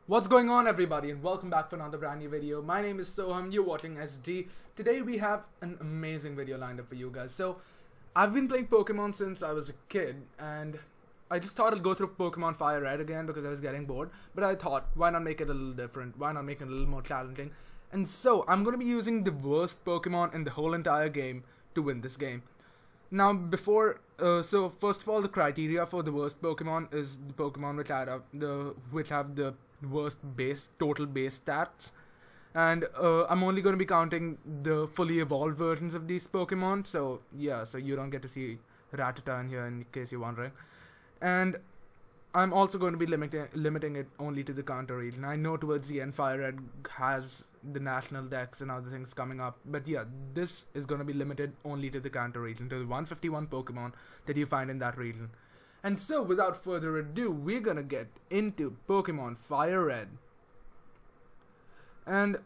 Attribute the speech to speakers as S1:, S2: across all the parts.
S1: What's going on, everybody, and welcome back for another brand new video. My name is Soham, you're watching SG. Today we have an amazing video lined up for you guys. So I've been playing Pokemon since I was a kid, and I just thought I'd go through Pokemon FireRed again because I was getting bored. But I thought, why not make it a little different? Why not make it a little more challenging? And so I'm going to be using the worst Pokemon in the whole entire game to win this game. Now, so first of all, the criteria for the worst Pokemon is the Pokemon which have the worst total base stats, and I'm only going to be counting the fully evolved versions of these Pokemon. So yeah, so you don't get to see Rattata in here, in case you're wondering. And I'm also going to be limiting it only to the counter region. I know towards the end FireRed has the national decks and other things coming up, but yeah, this is going to be limited only to the counter region, to the 151 Pokemon that you find in that region. And so without further ado, we're going to get into Pokemon FireRed. And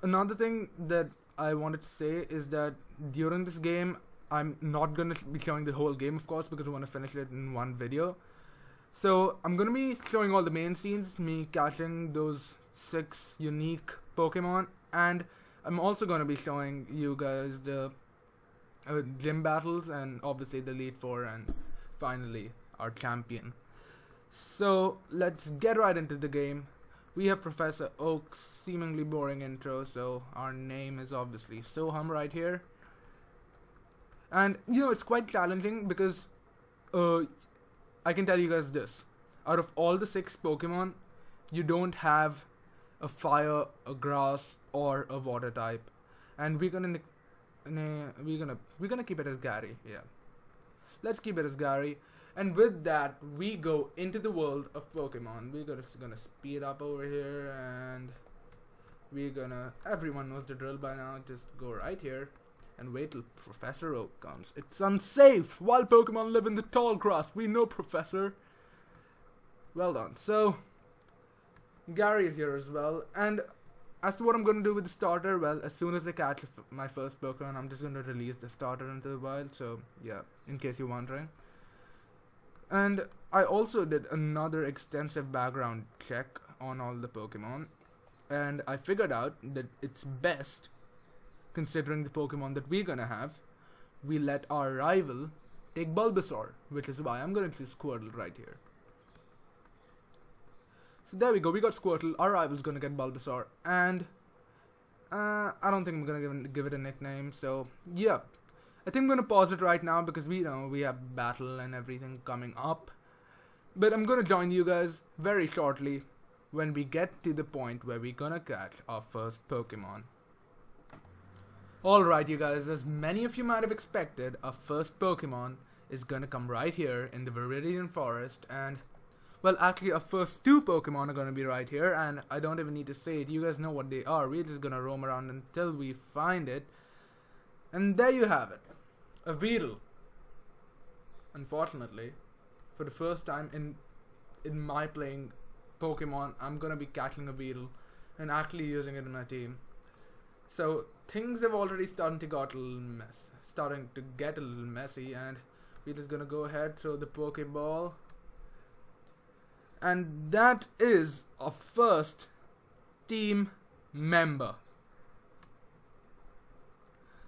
S1: another thing that I wanted to say is that during this game, I'm not going to be showing the whole game, of course, because I want to finish it in one video. So I'm going to be showing all the main scenes, me catching those 6 unique Pokemon, and I'm also going to be showing you guys the gym battles, and obviously the Elite Four, and finally our champion. So let's get right into the game. We have Professor Oak's seemingly boring intro, so our name is obviously Soham right here. And you know, it's quite challenging because I can tell you guys this: out of all the 6 Pokemon, you don't have a fire, a grass, or a water type, and we're gonna keep it as Gary. Yeah, let's keep it as Gary. And with that, we go into the world of Pokemon. We're gonna speed up over here, and everyone knows the drill by now. Just go right here and wait till Professor Oak comes. It's unsafe. Wild Pokemon live in the tall grass. We know, Professor. Well done. So Gary is here as well. And as to what I'm going to do with the starter, well, as soon as I catch my first Pokemon, I'm just going to release the starter into the wild. So yeah, in case you're wondering. And I also did another extensive background check on all the Pokemon, and I figured out that it's best, considering the Pokemon that we're gonna have, we let our rival take Bulbasaur, which is why I'm gonna choose Squirtle right here. So there we go, we got Squirtle, our rival's gonna get Bulbasaur, and I don't think I'm gonna give it a nickname, so yeah. I think I'm gonna pause it right now because we know we have battle and everything coming up. But I'm gonna join you guys very shortly when we get to the point where we're gonna catch our first Pokemon. Alright, you guys, as many of you might have expected, our first Pokemon is gonna come right here in the Viridian Forest, and well, actually our first 2 Pokemon are gonna be right here, and I don't even need to say it, you guys know what they are. We're just gonna roam around until we find it. And there you have it, a Weedle. Unfortunately, for the first time in my playing Pokemon, I'm gonna be catching a Weedle and actually using it in my team. So things have already starting to get a little messy, and we're just gonna go ahead, throw the Pokeball, and that is our first team member.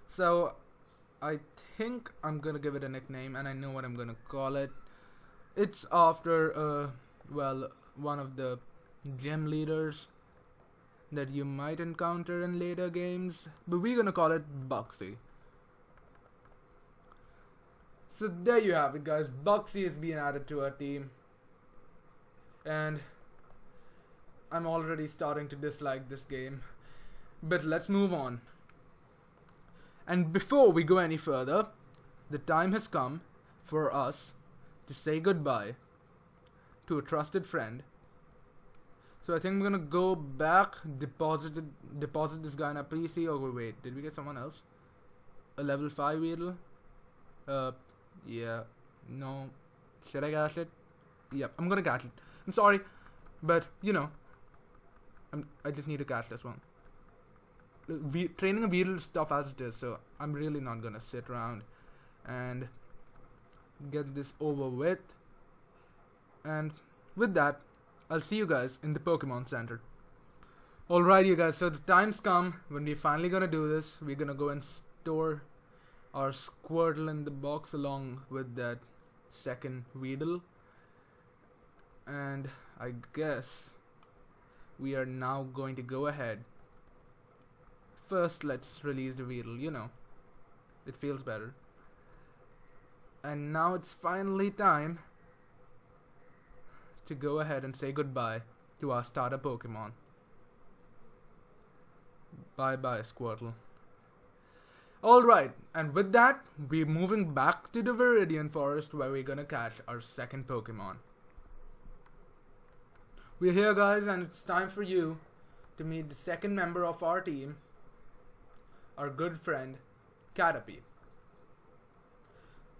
S1: So I think I'm gonna give it a nickname, and I know what I'm gonna call it. It's after one of the gym leaders that you might encounter in later games, but we're gonna call it Buxy. So there you have it, guys. Buxy is being added to our team, and I'm already starting to dislike this game, but let's move on. And before we go any further, the time has come for us to say goodbye to a trusted friend. So I think I'm gonna go back, deposit this guy in a PC. Oh wait, did we get someone else? A level 5 Weedle? Yeah, no. Should I catch it? Yep, I'm gonna catch it. I'm sorry, but you know, I just need to catch this one. Training a Weedle is tough as it is, so I'm really not gonna sit around and get this over with. And with that, I'll see you guys in the Pokemon Center. Alright, you guys, so the time's come when we're finally gonna do this. We're gonna go and store our Squirtle in the box along with that second Weedle. And I guess we are now going to go ahead. First, let's release the Weedle, you know. It feels better. And now it's finally time to go ahead and say goodbye to our starter Pokemon. Bye bye, Squirtle. Alright, and with that, we're moving back to the Viridian Forest where we're gonna catch our second Pokemon. We're here, guys, and it's time for you to meet the second member of our team, our good friend, Caterpie.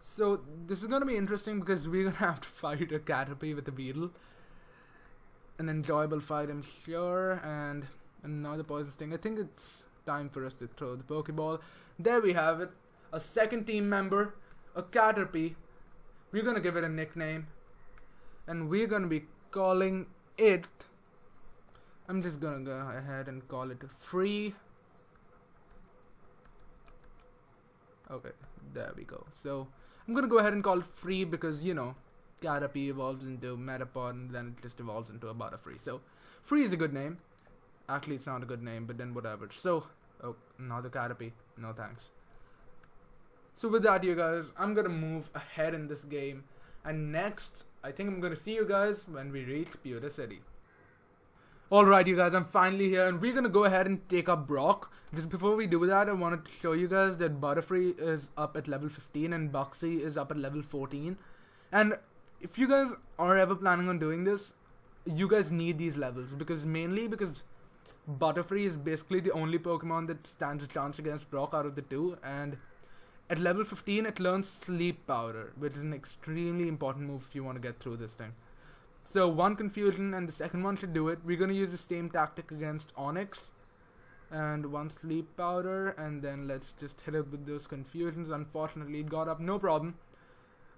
S1: So, this is gonna be interesting because we're gonna have to fight a Caterpie with a Beetle. An enjoyable fight, I'm sure, and another poison sting. I think it's time for us to throw the Pokeball. There we have it. A second team member, a Caterpie. We're gonna give it a nickname. And we're gonna be calling it... I'm just gonna go ahead and call it Free. Okay, there we go. So, I'm gonna go ahead and call it Free because, you know, Caterpie evolves into Metapod and then it just evolves into a Butterfree. So, Free is a good name. Actually, it's not a good name, but then whatever. So, oh, another Caterpie. No thanks. So with that, you guys, I'm gonna move ahead in this game. And next, I think I'm gonna see you guys when we reach Pewter City. Alright, you guys, I'm finally here and we're gonna go ahead and take up Brock. Just before we do that, I wanted to show you guys that Butterfree is up at level 15 and Buxy is up at level 14. And if you guys are ever planning on doing this, you guys need these levels mainly because Butterfree is basically the only Pokemon that stands a chance against Brock out of the two, and at level 15 it learns Sleep Powder, which is an extremely important move if you want to get through this thing. So one Confusion and the second one should do it. We're going to use the same tactic against Onyx, and one Sleep Powder, and then let's just hit it with those Confusions. Unfortunately it got up, no problem.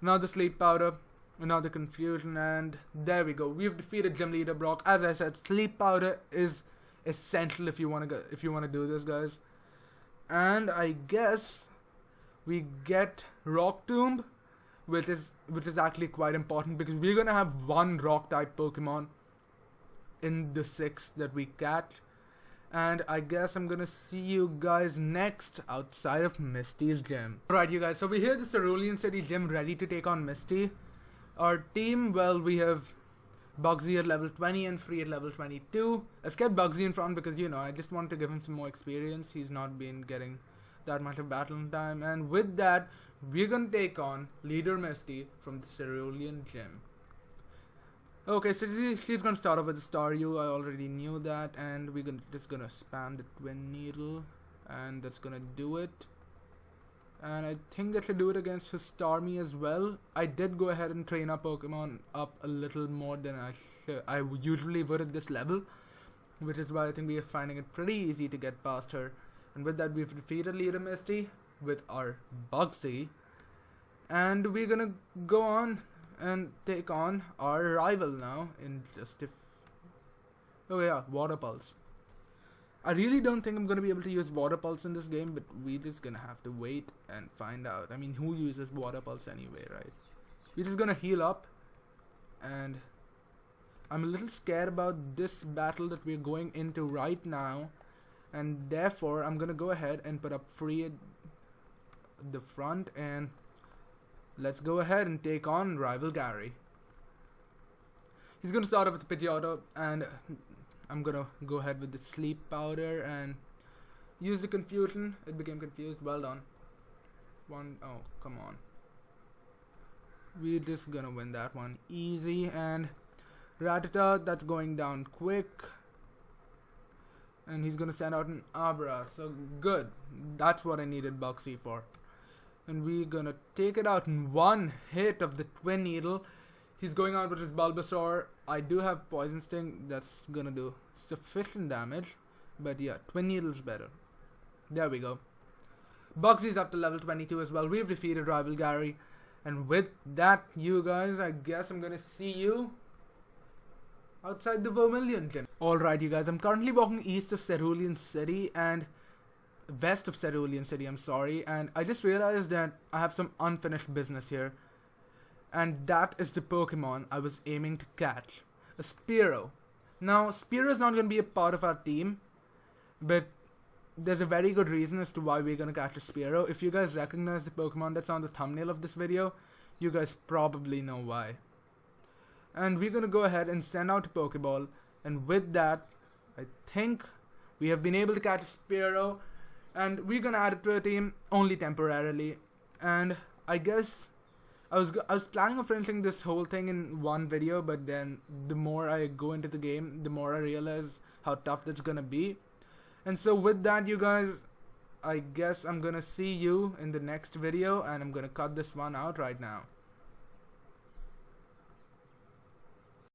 S1: Another Sleep Powder, another Confusion, and there we go. We've defeated Gym Leader Brock. As I said, Sleep Powder is essential if you want to do this, guys. And I guess we get Rock Tomb, which is actually quite important because we're gonna have one Rock type Pokemon in the 6 that we catch. And I guess I'm gonna see you guys next outside of Misty's gym. Alright, you guys, so we're here at the Cerulean City gym ready to take on Misty. Our team, well, we have Bugsy at level 20 and Free at level 22. I've kept Bugsy in front because, you know, I just wanted to give him some more experience. He's not been getting that much of battle time. And with that, we're gonna take on Leader Misty from the Cerulean Gym. Okay, so she's gonna start off with the Staryu. I already knew that. And we're just gonna spam the Twin Needle. And that's gonna do it. And I think that should do it against his Starmie as well. I did go ahead and train our Pokemon up a little more than I usually would at this level, which is why I think we are finding it pretty easy to get past her. And with that, we've defeated Leader Misty with our Bugsy. And we're gonna go on and take on our rival now in just oh yeah, Water Pulse. I really don't think I'm going to be able to use Water Pulse in this game, but we're just going to have to wait and find out. I mean, who uses Water Pulse anyway, right? We're just going to heal up, and I'm a little scared about this battle that we're going into right now, and therefore I'm going to go ahead and put up Free at the front, and let's go ahead and take on rival Gary. He's going to start off with the Pidgeotto, and I'm gonna go ahead with the Sleep Powder and use the Confusion. It became confused. Well done. Oh, come on. We're just gonna win that one easy. And Rattata, that's going down quick. And he's gonna send out an Abra. So good. That's what I needed Buxy for. And we're gonna take it out in one hit of the Twin Needle. He's going out with his Bulbasaur. I do have Poison Sting. That's gonna do sufficient damage. But yeah, Twin Needle's better. There we go. Bugsy's up to level 22 as well. We've defeated rival Gary. And with that, you guys, I guess I'm gonna see you outside the Vermilion Gym. Alright you guys, I'm currently walking east of Cerulean City and west of Cerulean City, I'm sorry, and I just realized that I have some unfinished business here. And that is the Pokemon I was aiming to catch. A Spearow. Now, Spearow is not going to be a part of our team, but there's a very good reason as to why we're going to catch a Spearow. If you guys recognize the Pokemon that's on the thumbnail of this video, you guys probably know why. And we're going to go ahead and send out a Pokeball, and with that, I think we have been able to catch a Spearow, and we're going to add it to our team only temporarily. And I guess I was planning on finishing this whole thing in one video, but then the more I go into the game, the more I realize how tough that's gonna be. And so with that, you guys, I guess I'm gonna see you in the next video, and I'm gonna cut this one out right now.